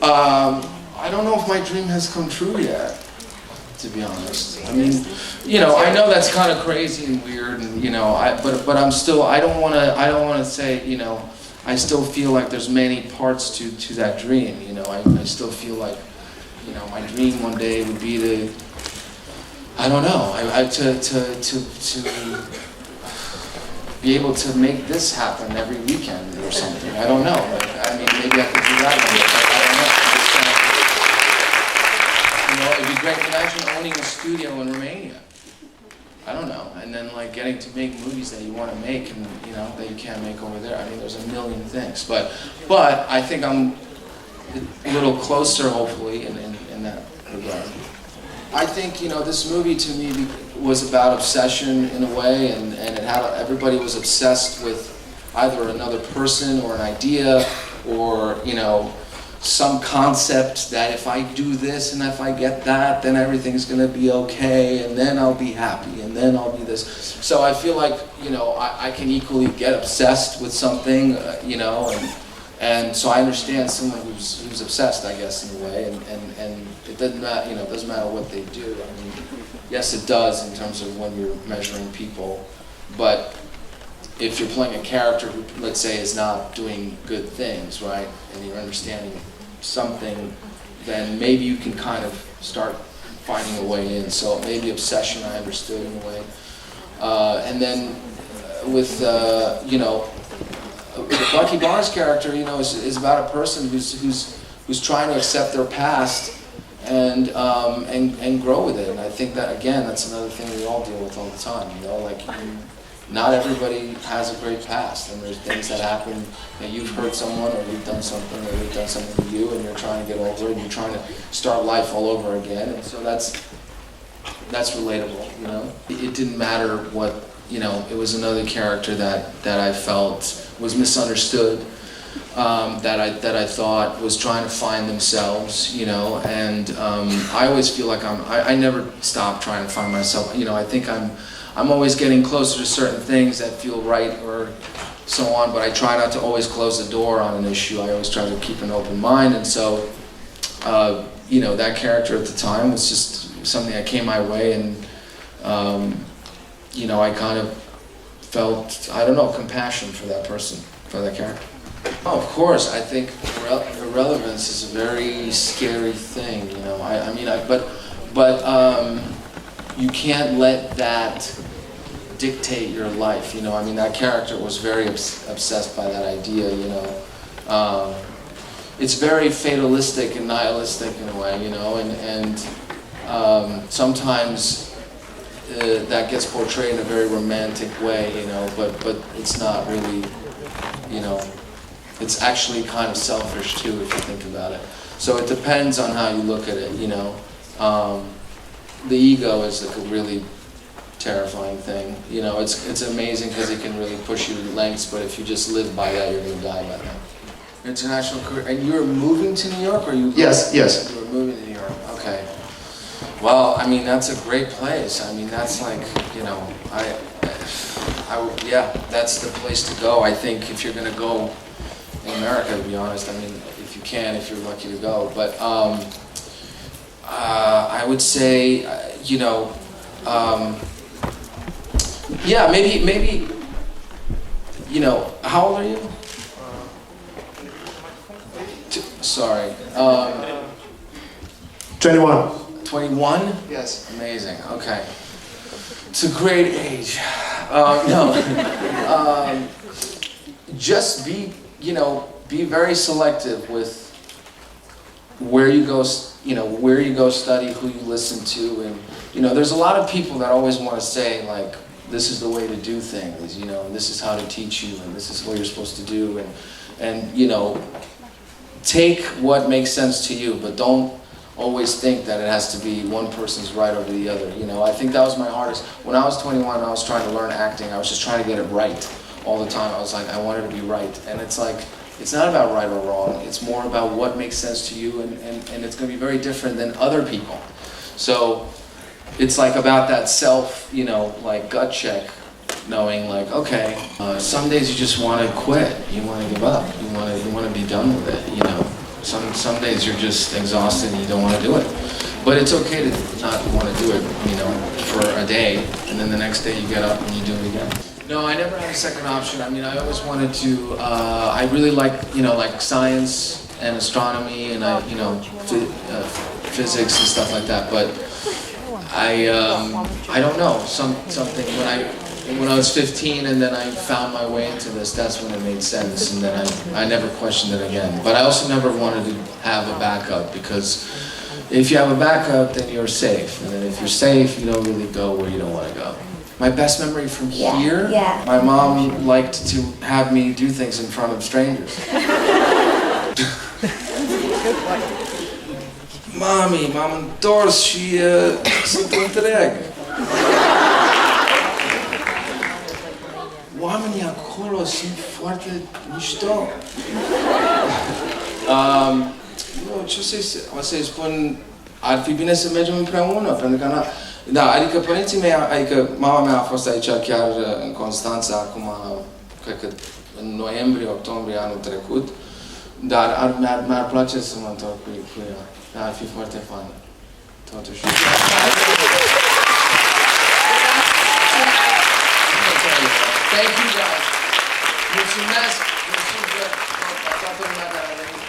I don't know if my dream has come true yet, to be honest. I mean, you know, I know that's kind of crazy and weird, and you know, but I'm still, I don't want to say, you know, I still feel like there's many parts to that dream. You know, I still feel like, you know, my dream one day would be to, I don't know, to be able to make this happen every weekend or something. I don't know. Like, I mean, maybe I could do that one day, but I don't know. You know, it'd be great. Imagine owning a studio in Romania. I don't know. And then like getting to make movies that you want to make and, you know, that you can't make over there. I mean, there's a million things. But I think I'm a little closer, hopefully, in that regard. I think, you know, this movie to me was about obsession in a way, and it had, everybody was obsessed with either another person or an idea or, you know, some concept that if I do this and if I get that, then everything's gonna be okay, and then I'll be happy, and then I'll be this. So I feel like, you know, I can equally get obsessed with something, you know, and so I understand someone who's obsessed, I guess, in a way, and it doesn't matter, you know, it doesn't matter what they do. I mean, yes, it does in terms of when you're measuring people, but if you're playing a character who, let's say, is not doing good things, right, and you're understanding something, then maybe you can kind of start finding a way in. So maybe obsession I understood in a way. And then with, you know, Bucky Barnes' character, you know, is about a person who's trying to accept their past and grow with it. And I think that, again, that's another thing we all deal with all the time, you know, like, not everybody has a great past, and there's things that happen that you've hurt someone, or you've done something, or they've done something to you, and you're trying to get over it, and you're trying to start life all over again, and so that's relatable, you know? It didn't matter what, you know, it was another character that I felt was misunderstood, that I thought was trying to find themselves, you know, and I always feel like I never stop trying to find myself, you know. I think I'm always getting closer to certain things that feel right or so on, but I try not to always close the door on an issue. I always try to keep an open mind, and so, you know, that character at the time was just something that came my way, and, you know, I kind of felt, I don't know, compassion for that person, for that character. Oh, of course, I think irrelevance is a very scary thing, you know. I mean, but you can't let that dictate your life, you know. I mean, that character was very obsessed by that idea, you know. It's very fatalistic and nihilistic in a way, you know, and sometimes that gets portrayed in a very romantic way, you know, but it's not really, you know, it's actually kind of selfish too if you think about it. So it depends on how you look at it, you know. The ego is like a really terrifying thing. You know, it's amazing because it can really push you to lengths, but if you just live by that, you're going to die by that. International career. And you were moving to New York, or you? Yes. You were moving to New York. Okay. Well, I mean, that's a great place. I mean, that's like, you know, yeah, that's the place to go. I think if you're going to go in America, to be honest. I mean, if you can, if you're lucky to go. But I would say, you know, yeah, maybe, you know, how old are you? Sorry. 21. 21? Yes. Amazing, okay. It's a great age. No. Just be, you know, be very selective with where you go, you know, where you go study, who you listen to, and, you know, there's a lot of people that always want to say, like, this is the way to do things, you know, and this is how to teach you, and this is what you're supposed to do, and you know, take what makes sense to you, but don't always think that it has to be one person's right over the other, you know. I think that was my hardest. When I was 21, I was trying to learn acting. I was just trying to get it right all the time. I was like, I wanted to be right, and it's like, it's not about right or wrong. It's more about what makes sense to you, and it's going to be very different than other people. So it's like about that self, you know, like gut check, knowing like, okay, some days you just want to quit. You want to give up. You want to be done with it, you know. Some days you're just exhausted and you don't want to do it. But it's okay to not want to do it, you know, for a day, and then the next day you get up and you do it again. No, I never had a second option. I mean, I always wanted to, I really like, you know, like science and astronomy and, you know, physics and stuff like that, but I don't know, something, when I was 15 and then I found my way into this, that's when it made sense, and then I never questioned it again. But I also never wanted to have a backup, because if you have a backup, then you're safe, and then if you're safe, you don't really go where you don't want to go. My best memory from here, my mom liked to have me do things in front of strangers. Mami, m-am întors și sunt întreg. Oamenii acolo sunt foarte mișto. Ce o să-i spun, ar fi bine să mergem împreună, pentru că da, adică părinții mei, adică mama mea a fost aici chiar în Constanța acum, cred că în noiembrie, octombrie anul trecut, dar mi-ar place să mă întorc cu ea. Ar fi foarte fan, totuși. Thank you guys. Mulțumesc. Mulțumesc. Toată lumea care a venit.